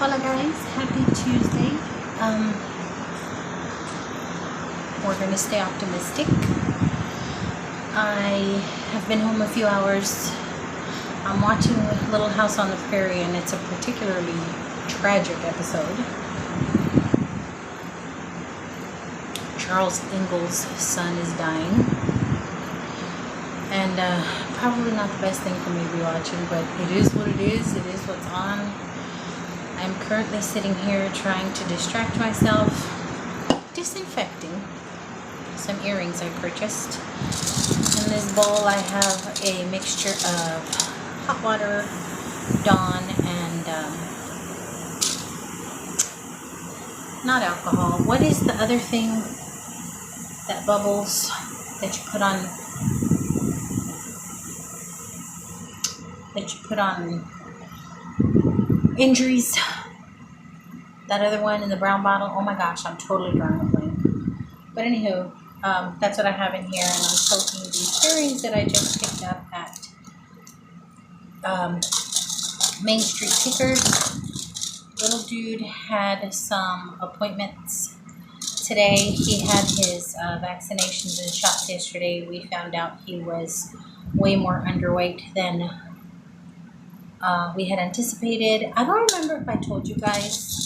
Hola guys, happy Tuesday. Um, we're gonna stay optimistic. I have been home a few hours. I'm watching Little House on the Prairie, and it's a particularly tragic episode. Charles Ingalls' son is dying, and probably not the best thing for me to be watching, but it is what it is. It is what's on. I'm currently sitting here trying to distract myself, disinfecting some earrings I purchased. In this bowl I have a mixture of hot water, Dawn, and not alcohol. What is the other thing that bubbles that you put on injuries? That other one in the brown bottle. Oh my gosh, I'm totally drawing a blank. But anywho, that's what I have in here, and I'm soaking these earrings that I just picked up at Main Street Pickers. Little dude had some appointments today. He had his vaccinations and shots yesterday. We found out he was way more underweight than we had anticipated. I don't remember if I told you guys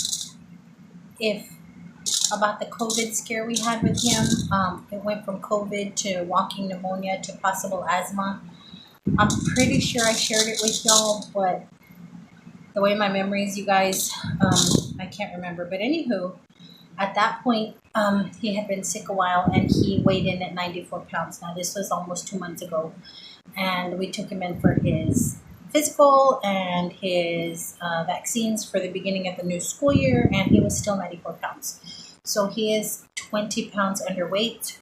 about the COVID scare we had with him. It went from COVID to walking pneumonia to possible asthma. I'm pretty sure I shared it with y'all, but the way my memory is, you guys, I can't remember. But anywho, at that point, he had been sick a while, and he weighed in at 94 pounds. Now, this was almost 2 months ago, and we took him in for his physical and his vaccines for the beginning of the new school year, and he was still 94 pounds. So he is 20 pounds underweight.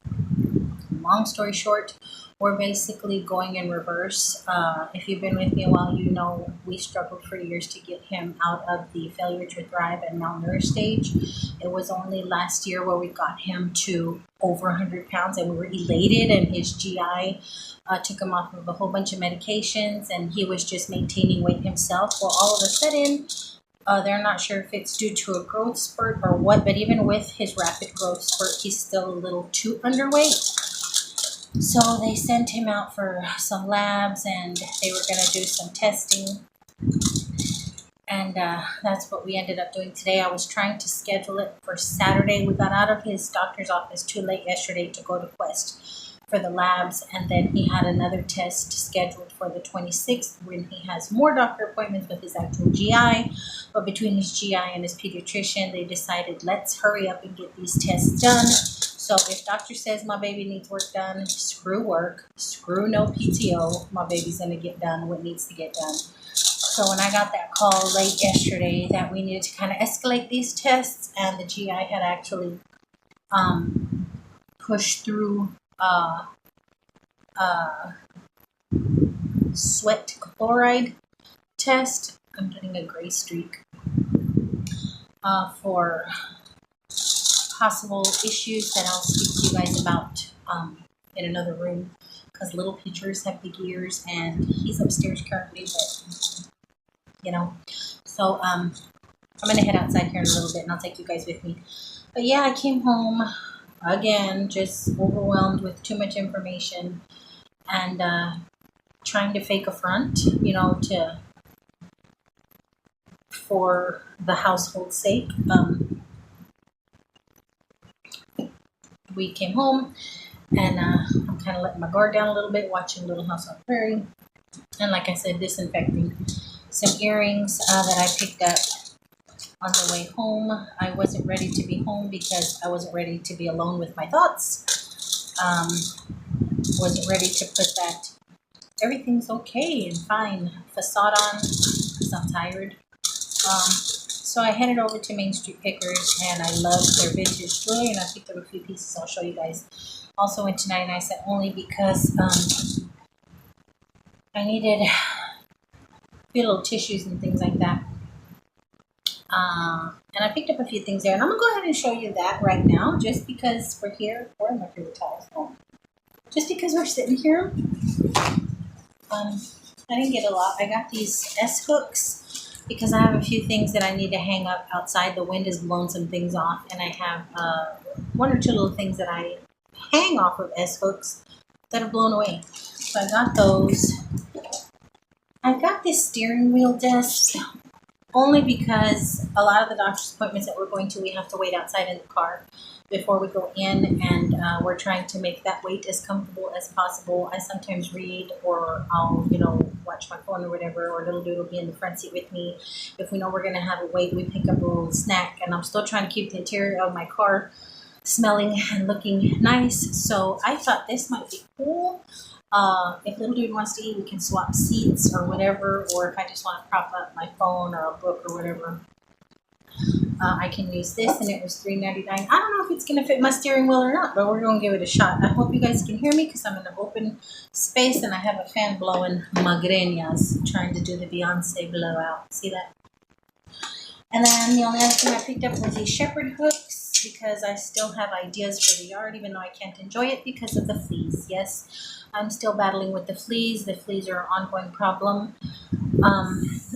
Long story short, we're basically going in reverse. If you've been with me a while, you know we struggled for years to get him out of the failure to thrive and malnourished stage. It was only last year where we got him to over 100 pounds, and we were elated, and his GI took him off of a whole bunch of medications, and he was just maintaining weight himself. Well, all of a sudden, they're not sure if it's due to a growth spurt or what, but even with his rapid growth spurt, he's still a little too underweight. So they sent him out for some labs, and they were going to do some testing. And that's what we ended up doing today. I was trying to schedule it for Saturday. We got out of his doctor's office too late yesterday to go to Quest for the labs, and then he had another test scheduled for the 26th when he has more doctor appointments with his actual GI. But between his GI and his pediatrician, they decided, let's hurry up and get these tests done. So if doctor says my baby needs work done, screw work, screw no PTO, my baby's going to get done what needs to get done. So when I got that call late yesterday that we needed to kind of escalate these tests, and the GI had actually pushed through sweat chloride test. I'm getting a gray streak for possible issues that I'll speak to you guys about in another room, because little Peaches have big ears, and he's upstairs currently, but you know. So I'm gonna head outside here in a little bit, and I'll take you guys with me. But yeah, I came home again, just overwhelmed with too much information, and trying to fake a front, for the household's sake. We came home, and I'm kind of letting my guard down a little bit, watching Little House on the Prairie, and like I said, disinfecting some earrings that I picked up on the way home. I wasn't ready to be home because I wasn't ready to be alone with my thoughts. Wasn't ready to put that everything's okay and fine facade on because I'm tired. So I headed over to Main Street Pickers, and I love their vintage jewelry, and I picked up a few pieces I'll show you guys. Also went to 99 Cent Only because I needed a few little tissues and things like that. And I picked up a few things there, and I'm going to go ahead and show you that right now, just because we're here. Where are my favorite towels? Oh. Just because we're sitting here. I didn't get a lot. I got these S-hooks because I have a few things that I need to hang up outside. The wind has blown some things off, and I have one or two little things that I hang off of S hooks that are blown away. So I got those. I've got this steering wheel desk only because a lot of the doctor's appointments that we're going to, we have to wait outside in the car before we go in, and we're trying to make that wait as comfortable as possible. I sometimes read, or I'll, watch my phone or whatever, or little dude will be in the front seat with me. If we know we're going to have a wait, we pick up a little snack, and I'm still trying to keep the interior of my car smelling and looking nice. So I thought this might be cool. If little dude wants to eat, we can swap seats or whatever. Or if I just want to prop up my phone or a book or whatever, I can use this. And it was $3.99. I don't know if it's gonna fit my steering wheel or not, but we're gonna give it a shot. I hope you guys can hear me because I'm in an open space and I have a fan blowing magreñas, trying to do the Beyonce blowout. See that? And then the only other thing I picked up was these shepherd hooks because I still have ideas for the yard, even though I can't enjoy it because of the fleas. Yes, I'm still battling with the fleas. The fleas are an ongoing problem.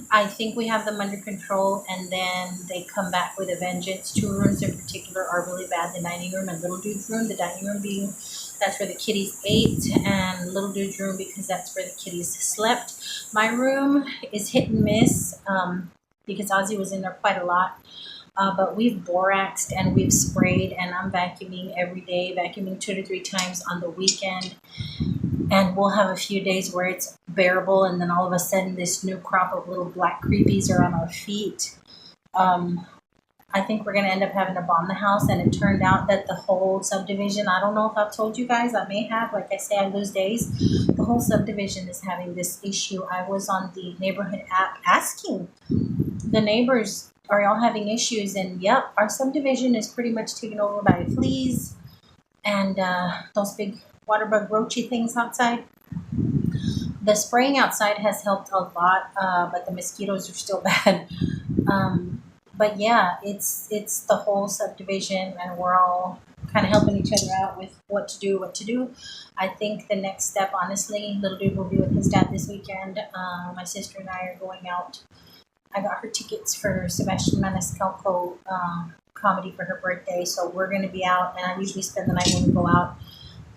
I think we have them under control, and then they come back with a vengeance. Two rooms in particular are really bad: the dining room and little dude's room. The dining room being that's where the kitties ate, and little dude's room because that's where the kitties slept. My room is hit and miss. Because Ozzy was in there quite a lot. But we've boraxed and we've sprayed, and I'm vacuuming every day, vacuuming 2 to 3 times on the weekend. And we'll have a few days where it's bearable, and then all of a sudden, this new crop of little black creepies are on our feet. I think we're going to end up having to bomb the house, and it turned out that the whole subdivision, I don't know if I've told you guys, I may have, like I say, I lose days. The whole subdivision is having this issue. I was on the neighborhood app asking the neighbors, are y'all having issues? And yep, our subdivision is pretty much taken over by fleas and those big water bug roachy things outside. The spraying outside has helped a lot, but the mosquitoes are still bad. But yeah, it's the whole subdivision, and we're all kind of helping each other out with what to do. I think the next step, honestly, little dude will be with his dad this weekend. My sister and I are going out. I got her tickets for Sebastian Maniscalco comedy for her birthday, so we're going to be out, and I usually spend the night when we go out.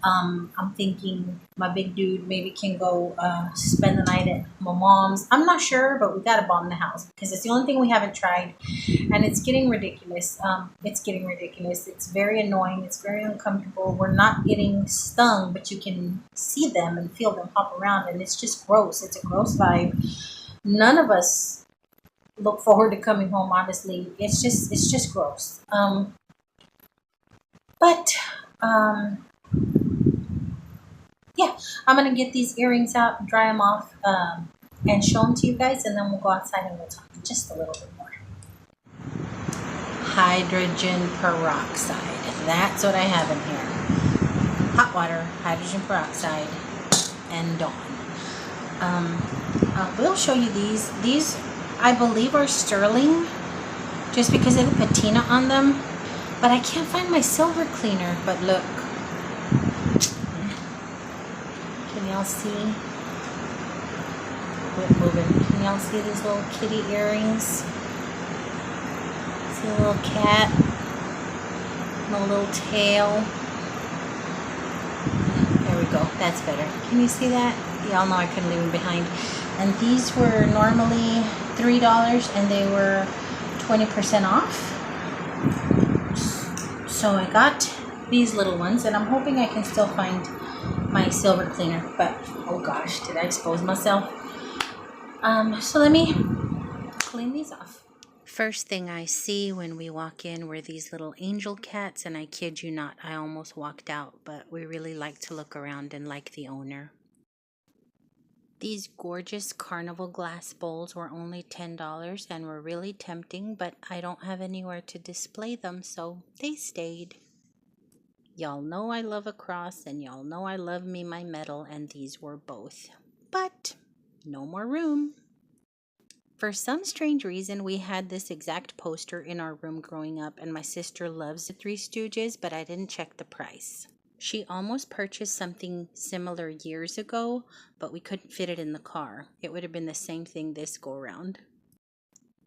I'm thinking my big dude maybe can go spend the night at my mom's. I'm not sure, but we got to bomb the house because it's the only thing we haven't tried, and it's getting ridiculous. It's very annoying. It's very uncomfortable. We're not getting stung, but you can see them and feel them hop around, and it's just gross. It's a gross vibe. None of us look forward to coming home. Honestly, it's just gross. But yeah, I'm gonna get these earrings out, dry them off, and show them to you guys, and then we'll go outside and we'll talk just a little bit more. Hydrogen peroxide. That's what I have in here. Hot water, hydrogen peroxide, and Dawn. We'll show you these. These, I believe, are sterling, just because of the patina on them. But I can't find my silver cleaner. But look. Can y'all see? Quit moving. Can y'all see these little kitty earrings? See a little cat? And a little tail. There we go. That's better. Can you see that? Y'all know I couldn't leave them behind. And these were normally $3, and they were 20% off. So I got these little ones, and I'm hoping I can still find my silver cleaner. But oh gosh, did I expose myself? So let me clean these off. First thing I see when we walk in were these little angel cats, and I kid you not, I almost walked out, but we really like to look around and like the owner. These gorgeous carnival glass bowls were only $10 and were really tempting, but I don't have anywhere to display them, so they stayed. Y'all know I love a cross, and y'all know I love me my medal, and these were both. But no more room. For some strange reason, we had this exact poster in our room growing up, and my sister loves the Three Stooges, but I didn't check the price. She almost purchased something similar years ago, but we couldn't fit it in the car. It would have been the same thing this go around.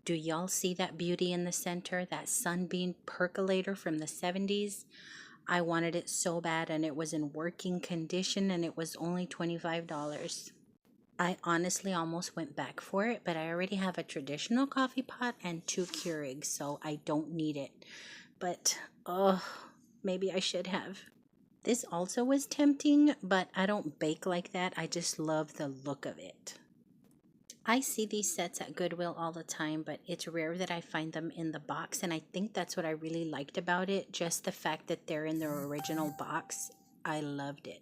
Do y'all see that beauty in the center? That sunbeam percolator from the 70s? I wanted it so bad, and it was in working condition, and it was only $25. I honestly almost went back for it, but I already have a traditional coffee pot and 2 Keurigs, so I don't need it. But, oh, maybe I should have. This also was tempting, but I don't bake like that. I just love the look of it. I see these sets at Goodwill all the time, but it's rare that I find them in the box, and I think that's what I really liked about it, just the fact that they're in their original box. I loved it.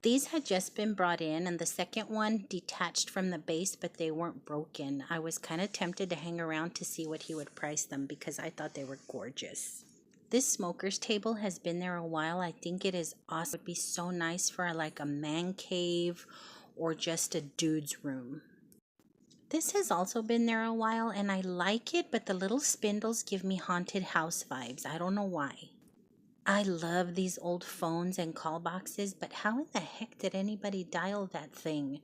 These had just been brought in, and the second one detached from the base, but they weren't broken. I was kind of tempted to hang around to see what he would price them because I thought they were gorgeous. This smoker's table has been there a while. I think it is awesome. It would be so nice for like a man cave or just a dude's room. This has also been there a while, and I like it, but the little spindles give me haunted house vibes. I don't know why. I love these old phones and call boxes, but how in the heck did anybody dial that thing?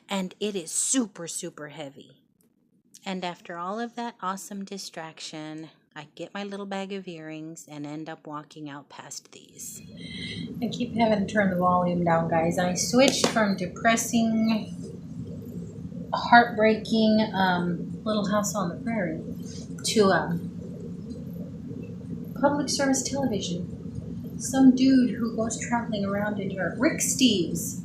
And it is super, super heavy. And after all of that awesome distraction, I get my little bag of earrings and end up walking out past these. I keep having to turn the volume down, guys. I switched from depressing, heartbreaking Little House on the Prairie to public service television. Some dude who goes traveling around in Europe. Rick Steves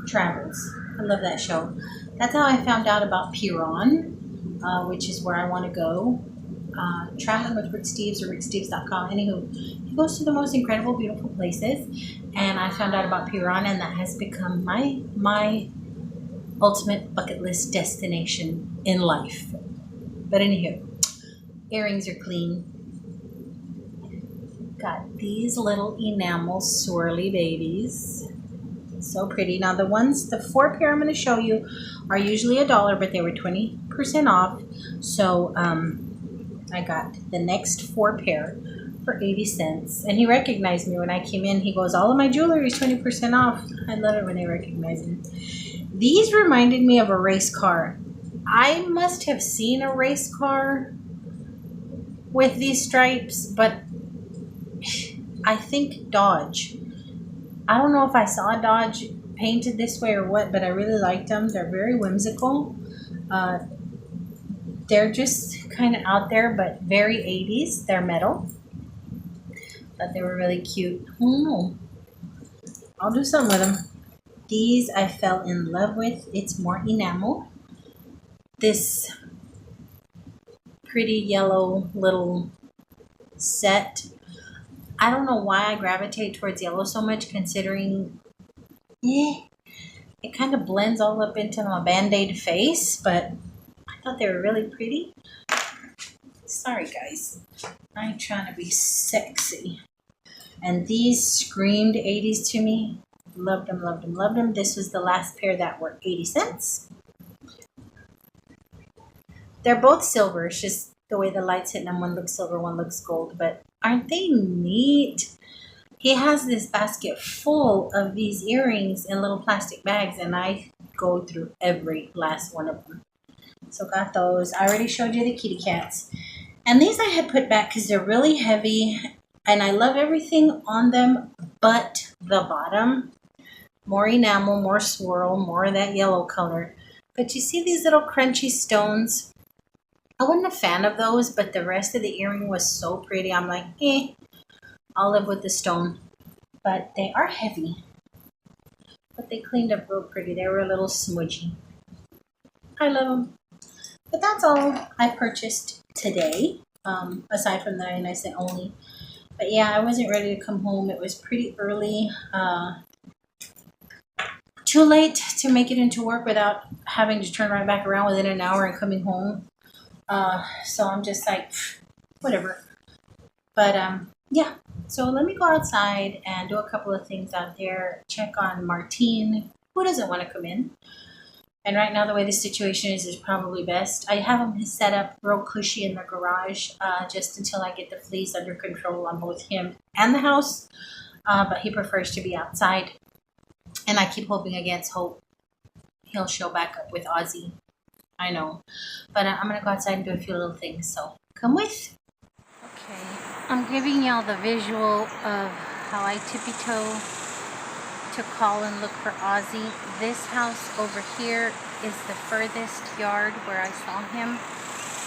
travels. I love that show. That's how I found out about Piran, which is where I want to go. Traveling with Rick Steves or ricksteves.com. Anywho, he goes to the most incredible, beautiful places, and I found out about Piran, and that has become my ultimate bucket list destination in life. But anywho, earrings are clean. Got these little enamel swirly babies. So pretty. Now the 4 pair I'm going to show you are usually $1, but they were 20% off. So I got the next 4 pair for 80 cents. And he recognized me when I came in. He goes, all of my jewelry is 20% off. I love it when they recognize me. These reminded me of a race car. I must have seen a race car with these stripes, but I think Dodge. I don't know if I saw a Dodge painted this way or what, but I really liked them. They're very whimsical. They're just kind of out there, but very 80s. They're metal. But they were really cute. Oh, I'll do something with them. These I fell in love with. It's more enamel. This pretty yellow little set. I don't know why I gravitate towards yellow so much, considering it kind of blends all up into my Band-Aid face, but I thought they were really pretty. Sorry, guys. I'm trying to be sexy. And these screamed 80s to me. Loved them, loved them, loved them. This was the last pair that were 80 cents. They're both silver. It's just the way the light's hitting them. One looks silver, one looks gold. But aren't they neat? He has this basket full of these earrings in little plastic bags, and I go through every last one of them. So got those. I already showed you the kitty cats. And these I had put back because they're really heavy, and I love everything on them but the bottom. More enamel, more swirl, more of that yellow color. But you see these little crunchy stones? I wasn't a fan of those, but the rest of the earring was so pretty. I'm like, I'll live with the stone. But they are heavy. But they cleaned up real pretty. They were a little smudgy. I love them. But that's all I purchased today, aside from the 99-cent only. But yeah, I wasn't ready to come home. It was pretty early. Too late to make it into work without having to turn right back around within an hour and coming home. So I'm just like, whatever. But yeah, so let me go outside and do a couple of things out there. Check on Martine, who doesn't want to come in. And right now, the way the situation is probably best. I have him set up real cushy in the garage just until I get the fleas under control on both him and the house. But he prefers to be outside. And I keep hoping against hope he'll show back up with Ozzy. I know. But I'm gonna go outside and do a few little things, so come with. Okay, I'm giving y'all the visual of how I tippy toe to call and look for Ozzy. This house over here is the furthest yard where I saw him,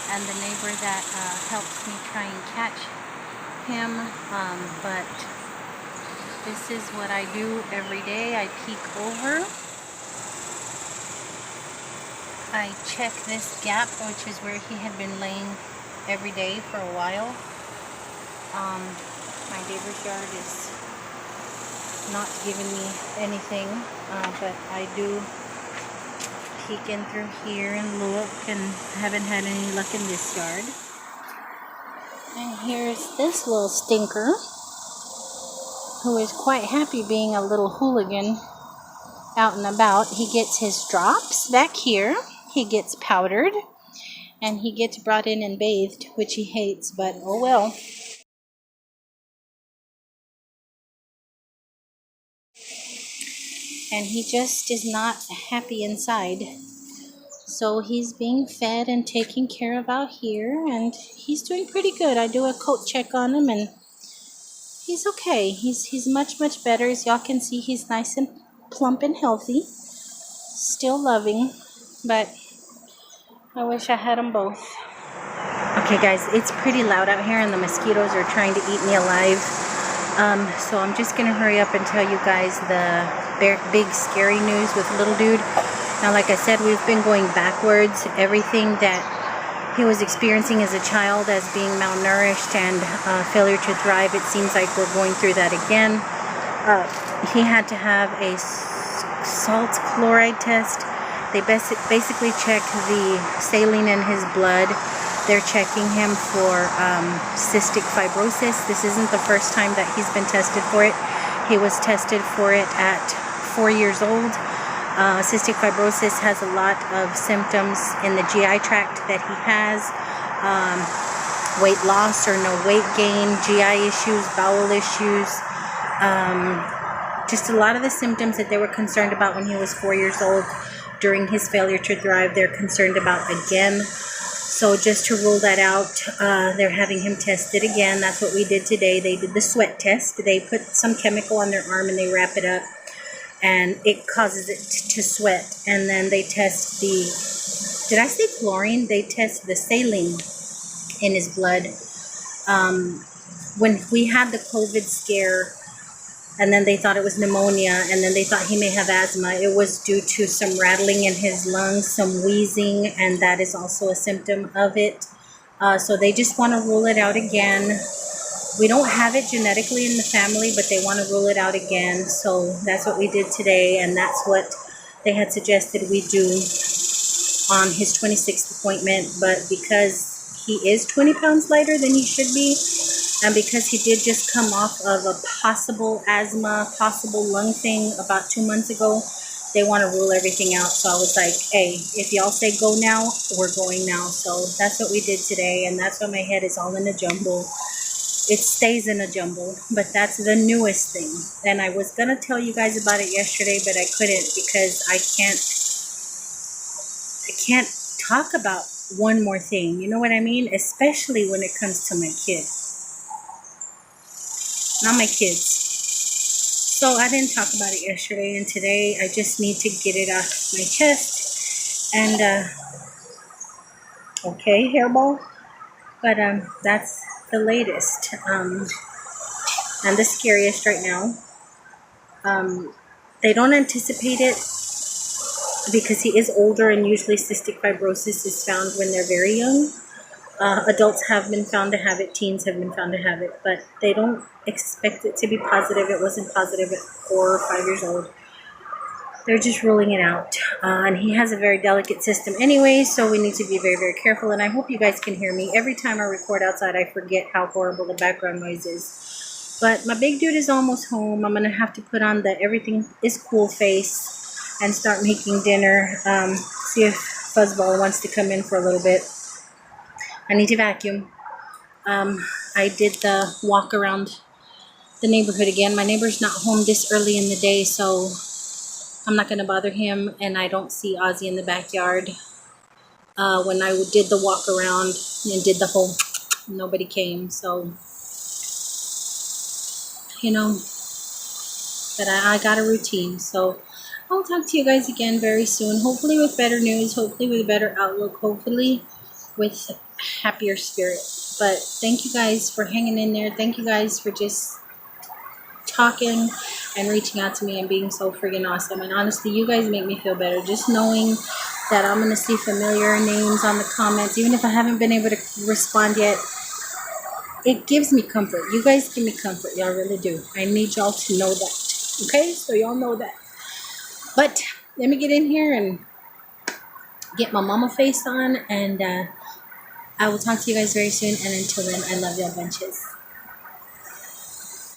and the neighbor that helps me try and catch him. But this is what I do every day. I peek over. I check this gap, which is where he had been laying every day for a while. My neighbor's yard is not giving me anything, but I do peek in through here and look, and haven't had any luck in this yard. And here's this little stinker who is quite happy being a little hooligan out and about. He gets his drops back here, he gets powdered, and he gets brought in and bathed, which he hates, but oh well. And he just is not happy inside. So he's being fed and taken care of out here, and he's doing pretty good. I do a coat check on him, and he's okay. He's much better. As y'all can see, he's nice and plump and healthy. Still loving, but I wish I had them both. Okay guys, it's pretty loud out here and the mosquitoes are trying to eat me alive. So I'm just going to hurry up and tell you guys the big scary news with little dude. Now, like I said, we've been going backwards. Everything that he was experiencing as a child as being malnourished and failure to thrive, it seems like we're going through that again. He had to have a salt chloride test. They basically check the saline in his blood. They're checking him for cystic fibrosis. This isn't the first time that he's been tested for it. He was tested for it at 4 years old. Cystic fibrosis has a lot of symptoms in the GI tract that he has. Weight loss or no weight gain, GI issues, bowel issues. Just a lot of the symptoms that they were concerned about when he was 4 years old during his failure to thrive, they're concerned about again. So just to rule that out, they're having him tested again. That's what we did today. They did the sweat test. They put some chemical on their arm and they wrap it up, and it causes it to sweat. And then they test did I say chlorine? They test the saline in his blood. When we had the COVID scare, and then they thought it was pneumonia, and then they thought he may have asthma. It was due to some rattling in his lungs, some wheezing, and that is also a symptom of it. So they just want to rule it out again. We don't have it genetically in the family, but they want to rule it out again. So that's what we did today, and that's what they had suggested we do on his 26th appointment. But because he is 20 pounds lighter than he should be, and because he did just come off of a possible asthma, possible lung thing about 2 months ago, they want to rule everything out. So I was like, hey, if y'all say go now, we're going now. So that's what we did today, and that's why my head is all in a jumble. It stays in a jumble, but that's the newest thing. And I was going to tell you guys about it yesterday, but I couldn't because I can't talk about one more thing. You know what I mean? Especially when it comes to my kid. Not my kids. So I didn't talk about it yesterday, and today I just need to get it off my chest. And okay, hairball, but that's the latest and the scariest right now. They don't anticipate it because he is older, and usually cystic fibrosis is found when they're very young. Adults have been found to have it, teens have been found to have it, but they don't expect it to be positive. It wasn't positive at 4 or 5 years old. They're just ruling it out. And he has a very delicate system anyway, so we need to be very careful. And I hope you guys can hear me. Every time I record outside, I forget how horrible the background noise is. But my big dude is almost home. I'm going to have to put on the everything is cool face and start making dinner. See if Fuzzball wants to come in for a little bit. I need to vacuum. I did the walk around the neighborhood again. My neighbor's not home this early in the day, so I'm not going to bother him, and I don't see Ozzy in the backyard. when I did the walk around and did the whole, nobody came. So, you know, but I got a routine. So I'll talk to you guys again very soon. Hopefully with better news, hopefully with a better outlook, hopefully with happier spirit. But thank you guys for hanging in there. Thank you guys for just talking and reaching out to me and being so friggin' awesome. And honestly, you guys make me feel better. Just knowing that I'm going to see familiar names on the comments, even if I haven't been able to respond yet, it gives me comfort. You guys give me comfort. Y'all really do. I need y'all to know that. Okay? So y'all know that. But let me get in here and get my mama face on. And I will talk to you guys very soon. And until then, I love y'all bunches.